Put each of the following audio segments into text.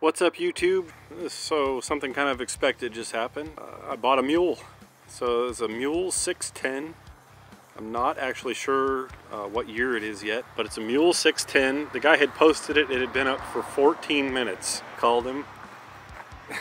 What's up, YouTube? So something kind of expected just happened. I bought a mule. So it's a Mule 610. I'm not actually sure what year it is yet, but it's a Mule 610. The guy had posted it. It had been up for 14 minutes. Called him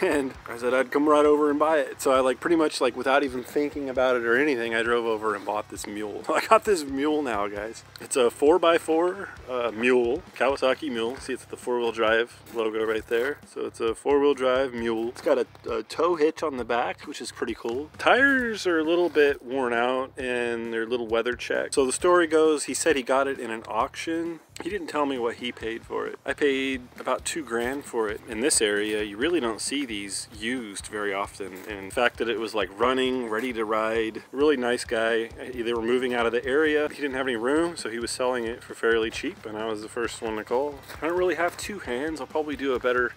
and I said I'd come right over and buy it. So I pretty much without even thinking about it or anything, I drove over and bought this mule. I got this mule now, guys. It's a 4x4 mule, Kawasaki Mule. See, it's the 4-wheel drive logo right there. So it's a 4-wheel drive mule. It's got a tow hitch on the back, which is pretty cool. Tires are a little bit worn out and they're a little weather checked. So the story goes, he said he got it in an auction. He didn't tell me what he paid for it. I paid about $2 grand for it. In this area, you really don't see these used very often. And the fact that it was running, ready to ride, really nice guy. They were moving out of the area. He didn't have any room, so he was selling it for fairly cheap, and I was the first one to call. I don't really have two hands. I'll probably do a better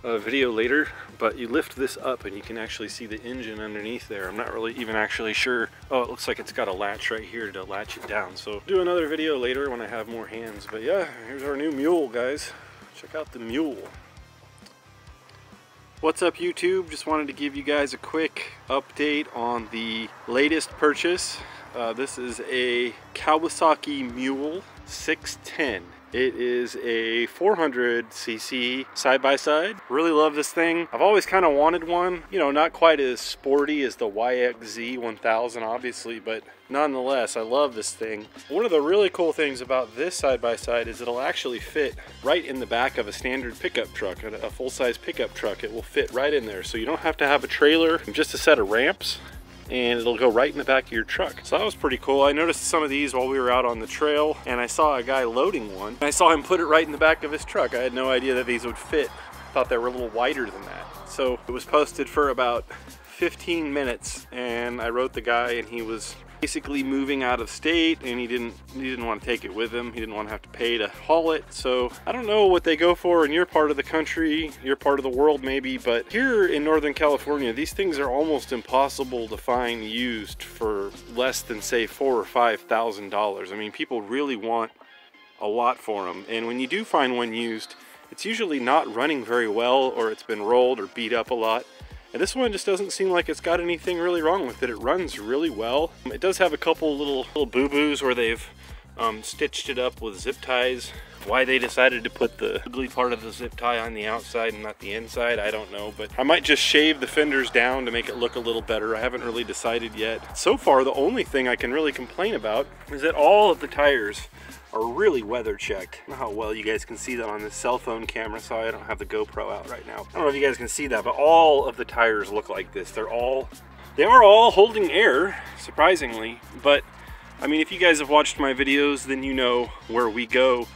video later, but you lift this up and you can actually see the engine underneath there. I'm not really even actually sure. Oh, it looks like it's got a latch right here to latch it down. So do another video later when I have more hands. But yeah, here's our new mule, guys. Check out the mule. What's up, YouTube? Just wanted to give you guys a quick update on the latest purchase. This is a Kawasaki Mule 610. It is a 400cc side-by-side. Really love this thing. I've always kind of wanted one. You know, not quite as sporty as the YXZ 1000, obviously, but nonetheless, I love this thing. One of the really cool things about this side-by-side is it'll actually fit right in the back of a standard pickup truck, a full-size pickup truck. It will fit right in there, so you don't have to have a trailer, just a set of ramps, and it'll go right in the back of your truck. So that was pretty cool. I noticed some of these while we were out on the trail, and I saw a guy loading one. I saw him put it right in the back of his truck. I had no idea that these would fit. Thought they were a little wider than that. So it was posted for about 15 minutes, and I wrote the guy, and he was basically moving out of state, and he didn't want to take it with him. He didn't want to have to pay to haul it. So I don't know what they go for in your part of the country, your part of the world maybe, but here in Northern California, these things are almost impossible to find used for less than, say, $4,000 or $5,000. I mean, people really want a lot for them, and when you do find one used, it's usually not running very well, or it's been rolled or beat up a lot. And this one just doesn't seem like it's got anything really wrong with it. It runs really well. It does have a couple little boo-boos where they've stitched it up with zip ties. Why they decided to put the ugly part of the zip tie on the outside and not the inside, I don't know. But I might just shave the fenders down to make it look a little better. I haven't really decided yet. So far, the only thing I can really complain about is that all of the tires are really weather checked. I don't know how well you guys can see that on this cell phone camera, so I don't have the GoPro out right now. I don't know if you guys can see that, but all of the tires look like this. They are all holding air, surprisingly. But I mean, if you guys have watched my videos, then you know where we go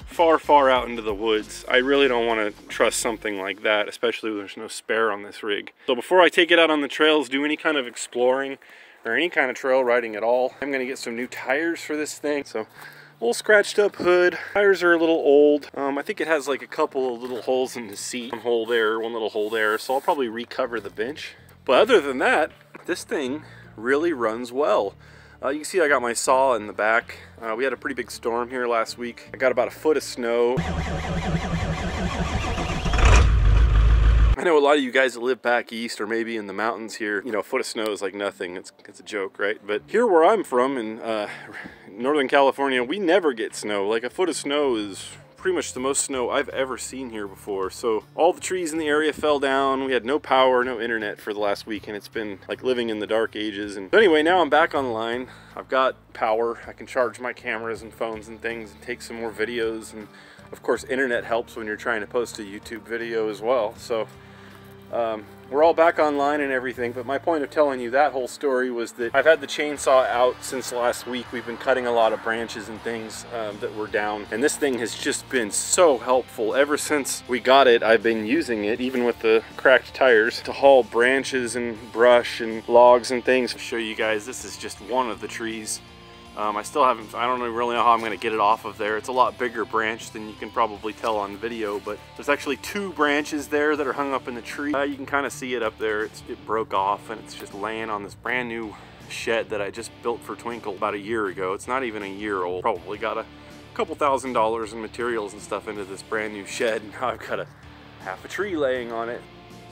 far out into the woods. I really don't want to trust something like that, especially when there's no spare on this rig. So before I take it out on the trails, do any kind of exploring or any kind of trail riding at all, I'm gonna get some new tires for this thing. So a little scratched up hood. Tires are a little old. I think it has a couple of little holes in the seat. One little hole there. So I'll probably recover the bench. But other than that, this thing really runs well. You can see I got my saw in the back. We had a pretty big storm here last week. I got about a foot of snow. I know a lot of you guys that live back east or maybe in the mountains here, you know, a foot of snow is like nothing. It's a joke, right? But here where I'm from in Northern California, we never get snow. Like a foot of snow is pretty much the most snow I've ever seen here before. So all the trees in the area fell down. We had no power, no internet for the last week, and it's been like living in the dark ages. And anyway, now I'm back online. I've got power. I can charge my cameras and phones and things and take some more videos. And of course, internet helps when you're trying to post a YouTube video as well. So we're all back online and everything, but my point of telling you that whole story was that I've had the chainsaw out since last week. We've been cutting a lot of branches and things that were down, and this thing has just been so helpful. Ever since we got it, I've been using it, even with the cracked tires, to haul branches and brush and logs and things. I'll show you guys, this is just one of the trees. I don't really know how I'm going to get it off of there. It's a lot bigger branch than you can probably tell on video, but there's actually 2 branches there that are hung up in the tree. You can kind of see it up there. It broke off, and it's just laying on this brand new shed that I just built for Twinkle about a year ago. It's not even a year old. Probably got a couple $1,000s in materials and stuff into this brand new shed, and now I've got to half a tree laying on it.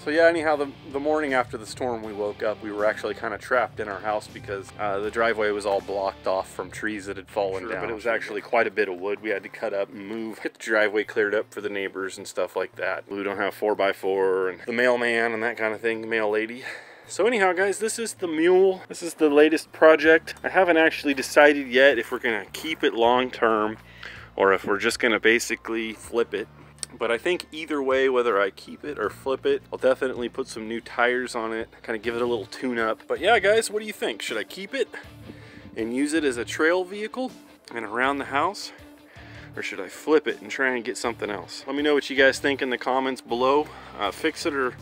So yeah, anyhow, the morning after the storm we woke up, we were actually kind of trapped in our house because the driveway was all blocked off from trees that had fallen down. But it was actually quite a bit of wood we had to cut up and move, get the driveway cleared up for the neighbors and stuff like that. We don't have 4x4 and the mailman and that kind of thing, the mail lady. So anyhow, guys, this is the Mule. This is the latest project. I haven't actually decided yet if we're gonna keep it long term or if we're just gonna basically flip it. But I think either way, whether I keep it or flip it, I'll definitely put some new tires on it, kind of give it a little tune-up. But yeah, guys, what do you think? Should I keep it and use it as a trail vehicle and around the house? Or should I flip it and try and get something else? Let me know what you guys think in the comments below. Fix it or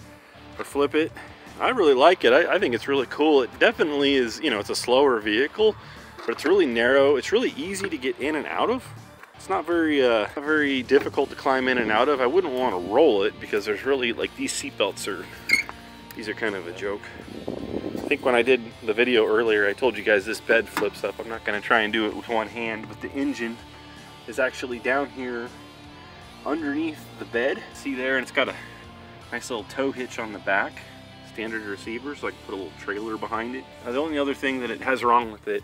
flip it. I really like it. I think it's really cool. It definitely is, you know, it's a slower vehicle, but it's really narrow. It's really easy to get in and out of. It's not very difficult to climb in and out of. I wouldn't want to roll it because there's really, like, these seatbelts these are kind of a joke. I think when I did the video earlier, I told you guys this bed flips up. I'm not going to try and do it with one hand, but the engine is actually down here underneath the bed. See there? And it's got a nice little tow hitch on the back. Standard receiver, so I can put a little trailer behind it. The only other thing that it has wrong with it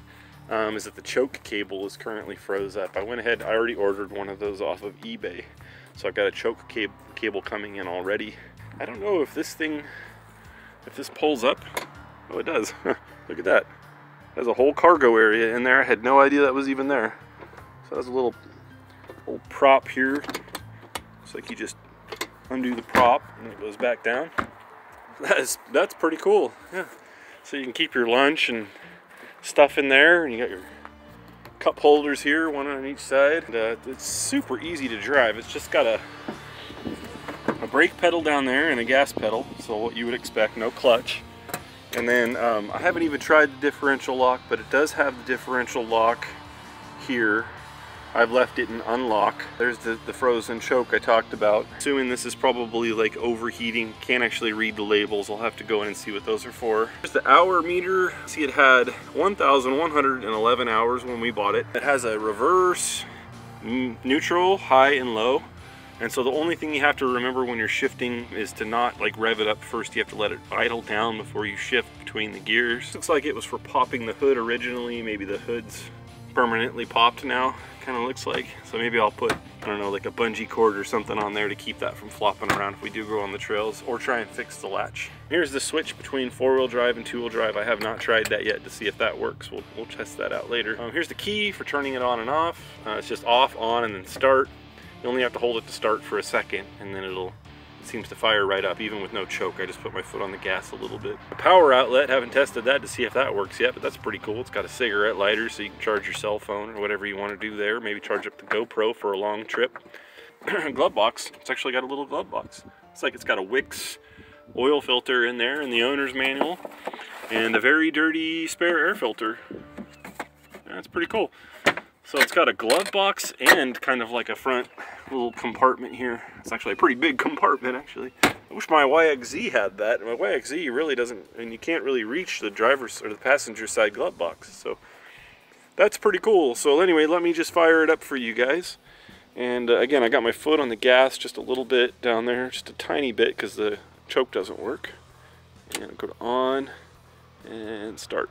is that the choke cable is currently froze up. I went ahead, I already ordered one of those off of eBay. So I've got a choke cable coming in already. I don't know if this pulls up. Oh, it does. Look at that. There's a whole cargo area in there. I had no idea that was even there. So there's a little prop here. Looks like you just undo the prop and it goes back down. That's pretty cool. Yeah. So you can keep your lunch and stuff in there, and you got your cup holders here, one on each side. And, it's super easy to drive. It's just got a brake pedal down there and a gas pedal, so what you would expect, no clutch. And then I haven't even tried the differential lock, but it does have the differential lock here. I've left it in unlock. There's the frozen choke I talked about. Assuming this is probably like overheating, can't actually read the labels. I'll have to go in and see what those are for. There's the hour meter. See, it had 1,111 hours when we bought it. It has a reverse, neutral, high, and low. And so the only thing you have to remember when you're shifting is to not like rev it up first. You have to let it idle down before you shift between the gears. Looks like it was for popping the hood originally. Maybe the hood's permanently popped now, kind of looks like. So maybe I'll put, I don't know, like a bungee cord or something on there to keep that from flopping around if we do go on the trails, or try and fix the latch. Here's the switch between 4-wheel drive and 2-wheel drive. I have not tried that yet to see if that works. We'll test that out later. Here's the key for turning it on and off. It's just off, on, and then start. You only have to hold it to start for a second, and then it seems to fire right up, even with no choke. I just put my foot on the gas a little bit. The power outlet, haven't tested that to see if that works yet, but that's pretty cool. It's got a cigarette lighter, so you can charge your cell phone or whatever you want to do there. Maybe charge up the GoPro for a long trip. Glove box. It's actually got a little glove box. It's like it's got a Wix oil filter in there in the owner's manual, and a very dirty spare air filter. That's pretty cool. So it's got a glove box and kind of like a front little compartment here. It's actually a pretty big compartment, actually. I wish my YXZ had that. My YXZ really doesn't, and you can't really reach the driver's or the passenger side glove box. So that's pretty cool. So anyway, let me just fire it up for you guys. And again, I got my foot on the gas just a little bit down there, just a tiny bit because the choke doesn't work. And go to on and start.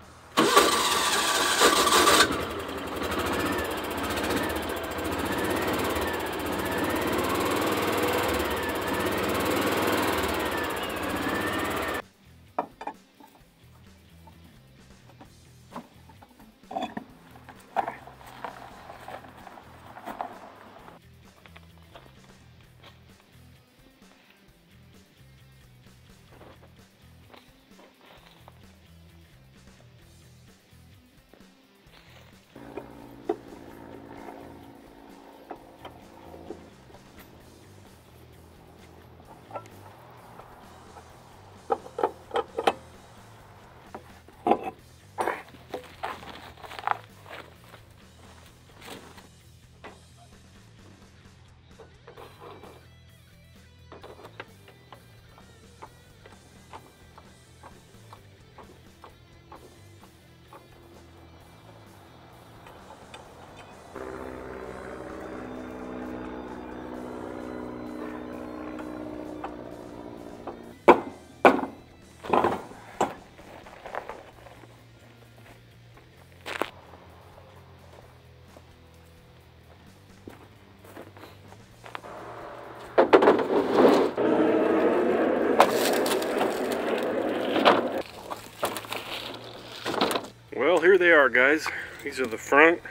they are, guys. These are the front,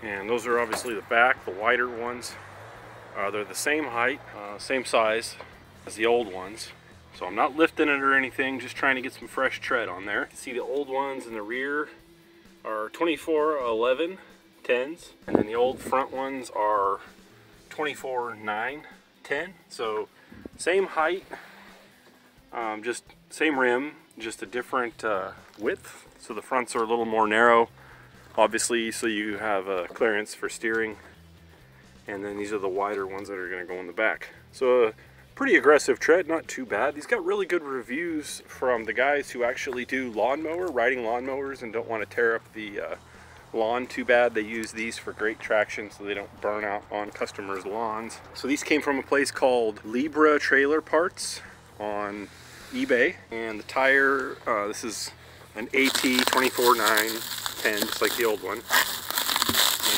and those are obviously the back, the wider ones. They're the same height, same size as the old ones. So I'm not lifting it or anything, just trying to get some fresh tread on there. You can see the old ones in the rear are 24/11 10s, and then the old front ones are 24/9 10. So same height, just same rim, just a different width. So the fronts are a little more narrow, obviously, so you have clearance for steering. And then these are the wider ones that are going to go in the back. So pretty aggressive tread, not too bad. These got really good reviews from the guys who actually do riding lawnmowers and don't want to tear up the lawn too bad. They use these for great traction so they don't burn out on customers' lawns. So these came from a place called libratrailerparts on eBay. And the tire, this is an AT 24/9 10, just like the old one.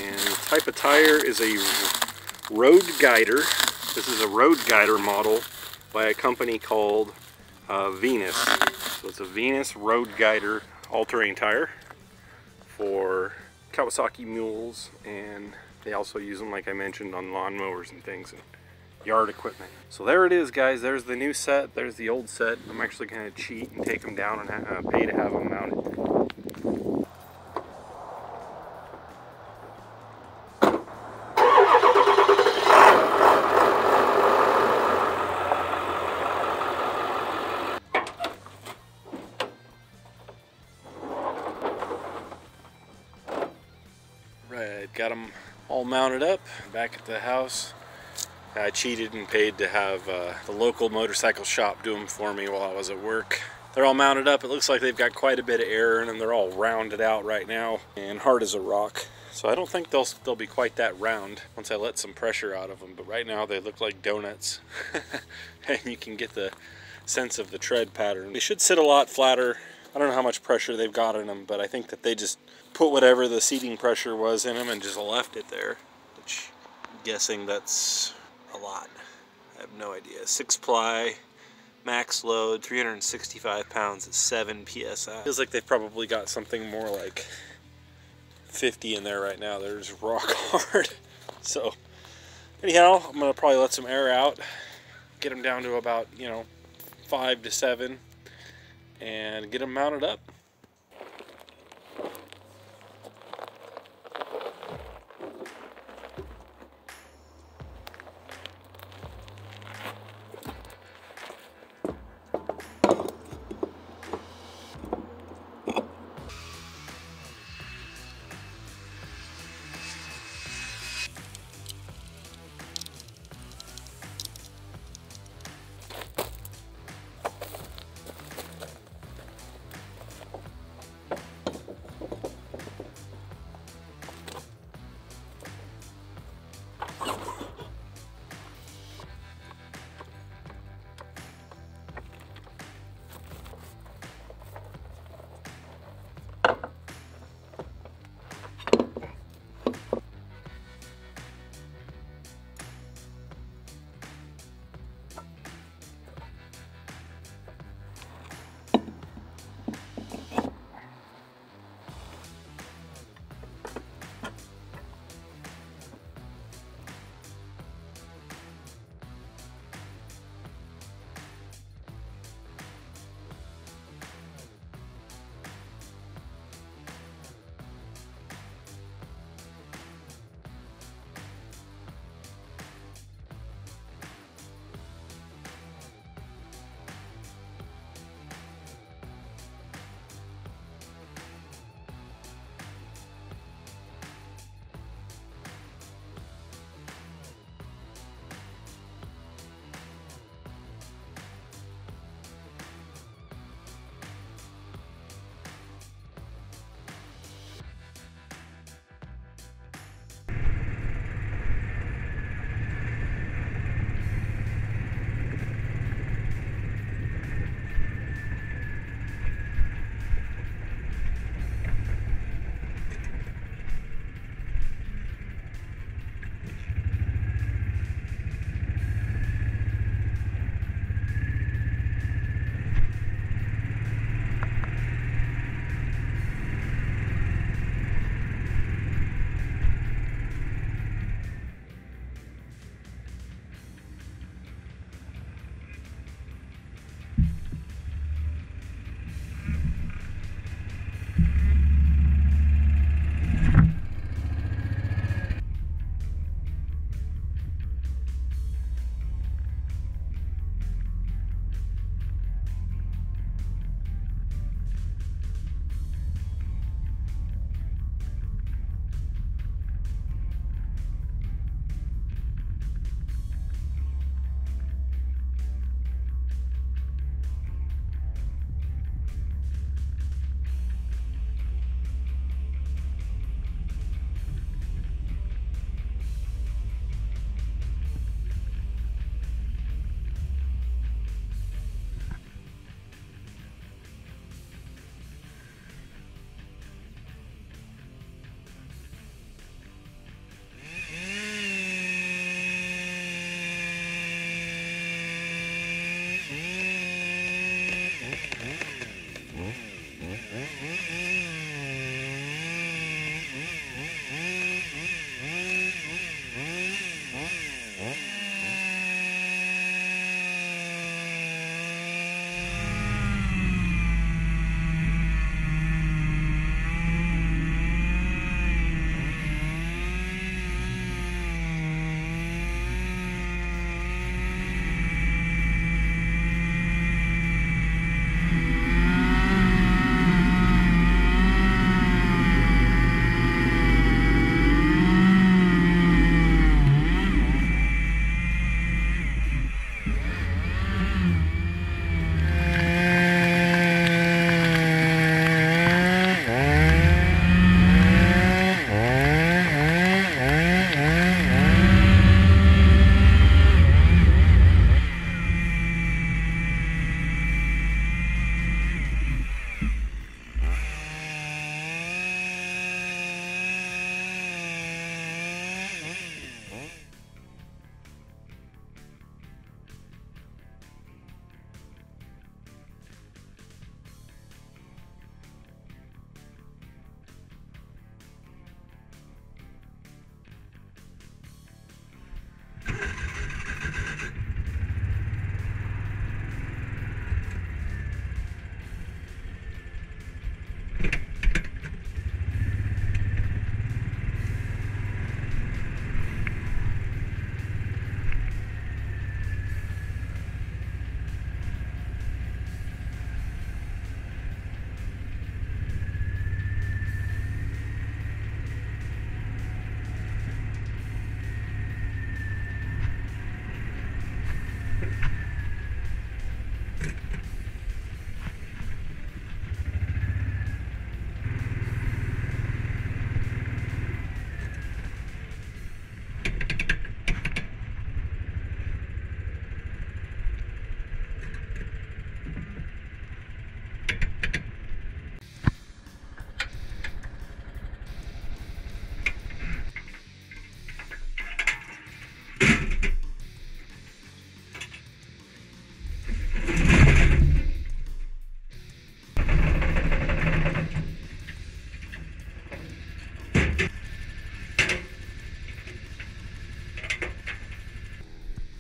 And the type of tire is a Roadguider. This is a Roadguider model by a company called Venus. So it's a Venus Roadguider all-terrain tire for Kawasaki Mules, and they also use them, like I mentioned, on lawnmowers and things and yard equipment. So there it is, guys. There's the new set. There's the old set. I'm actually going to cheat and take them down and pay to have them mounted. Right, got them all mounted up back at the house. I cheated and paid to have the local motorcycle shop do them for me while I was at work. They're all mounted up. It looks like they've got quite a bit of air in them. They're all rounded out right now and hard as a rock. So I don't think they'll be quite that round once I let some pressure out of them. But right now they look like donuts. And you can get the sense of the tread pattern. They should sit a lot flatter. I don't know how much pressure they've got in them, but I think that they just put whatever the seating pressure was in them and just left it there. Which, I'm guessing that's a lot. I have no idea. 6-ply, max load, 365 pounds at 7 psi. Feels like they've probably got something more like 50 in there right now. They're just rock hard. So, anyhow, I'm going to probably let some air out, get them down to about, 5 to 7, and get them mounted up.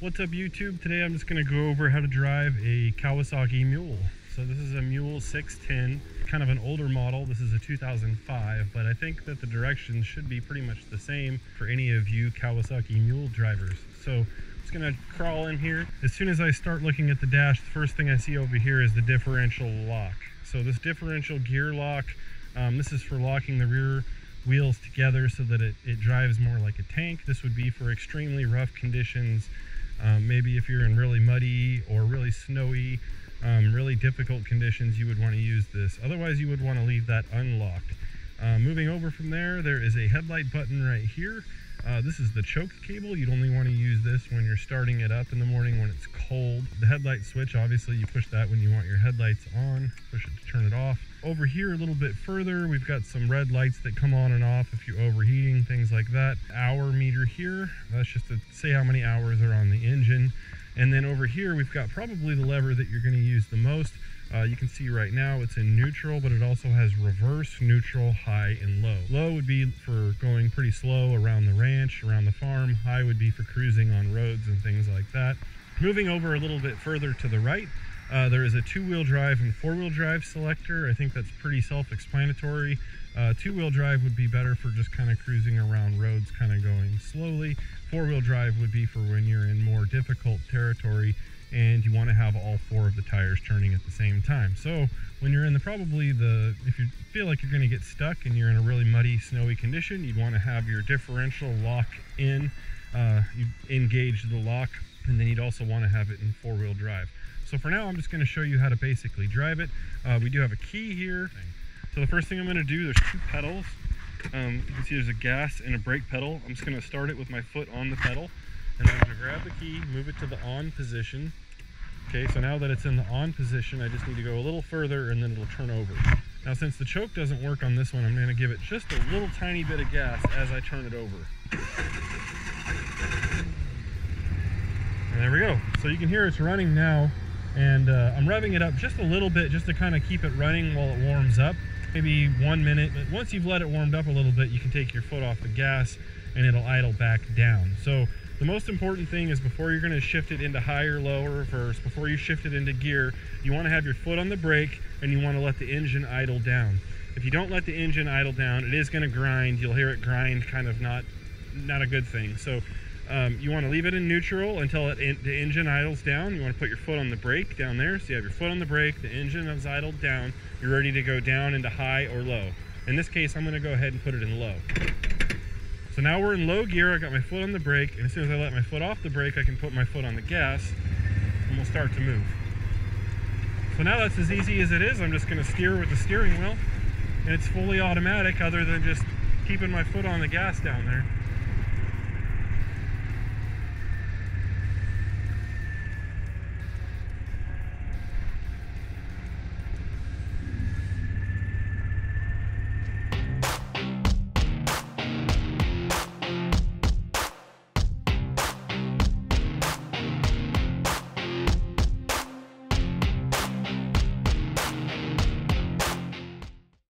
What's up YouTube? Today I'm just going to go over how to drive a Kawasaki Mule. So this is a Mule 610, kind of an older model. This is a 2005, but I think that the directions should be pretty much the same for any of you Kawasaki Mule drivers. So I'm just going to crawl in here. As soon as I start looking at the dash, the first thing I see over here is the differential lock. So this differential gear lock, this is for locking the rear wheels together so that it drives more like a tank. This would be for extremely rough conditions. Maybe if you're in really muddy or really snowy, really difficult conditions, you would want to use this. Otherwise, you would want to leave that unlocked. Moving over from there, there is a headlight button right here. This is the choke cable. You'd only want to use this when you're starting it up in the morning when it's cold. The headlight switch, obviously you push that when you want your headlights on, push it to turn it off. Over here a little bit further, we've got some red lights that come on and off if you're overheating, things like that. Hour meter here, that's just to say how many hours are on the engine. And then over here we've got probably the lever that you're going to use the most. You can see right now it's in neutral, but it also has reverse, neutral, high, and low. Low would be for going pretty slow around the ranch, around the farm. High would be for cruising on roads and things like that. Moving over a little bit further to the right, there is a two-wheel drive and four-wheel drive selector. I think that's pretty self-explanatory. Two-wheel drive would be better for just kind of cruising around roads, kind of going slowly. Four-wheel drive would be for when you're in more difficult territory and you want to have all four of the tires turning at the same time. So when you're in if you feel like you're going to get stuck and you're in a really muddy, snowy condition, you'd want to have your differential lock in. You engage the lock, and then you'd also want to have it in four-wheel drive. So for now, I'm just going to show you how to basically drive it. We do have a key here. So the first thing I'm going to do, there's two pedals. You can see there's a gas and a brake pedal. I'm just going to start it with my foot on the pedal. And I'm going to grab the key, move it to the on position. Okay, so now that it's in the on position, I just need to go a little further and then it'll turn over. Now since the choke doesn't work on this one, I'm going to give it just a little tiny bit of gas as I turn it over. And there we go. So you can hear it's running now, and I'm revving it up just a little bit just to kind of keep it running while it warms up. Maybe 1 minute, but once you've let it warmed up a little bit, you can take your foot off the gas and it'll idle back down. So the most important thing is before you're going to shift it into high or low or reverse, before you shift it into gear, you want to have your foot on the brake and you want to let the engine idle down. If you don't let the engine idle down, it is going to grind. You'll hear it grind, kind of not a good thing. So you want to leave it in neutral until the engine idles down. You want to put your foot on the brake down there. So you have your foot on the brake, the engine has idled down, you're ready to go down into high or low. In this case, I'm going to go ahead and put it in low. So now we're in low gear. I got my foot on the brake, and as soon as I let my foot off the brake, I can put my foot on the gas and we'll start to move. So now that's as easy as it is. I'm just going to steer with the steering wheel, and it's fully automatic other than just keeping my foot on the gas down there.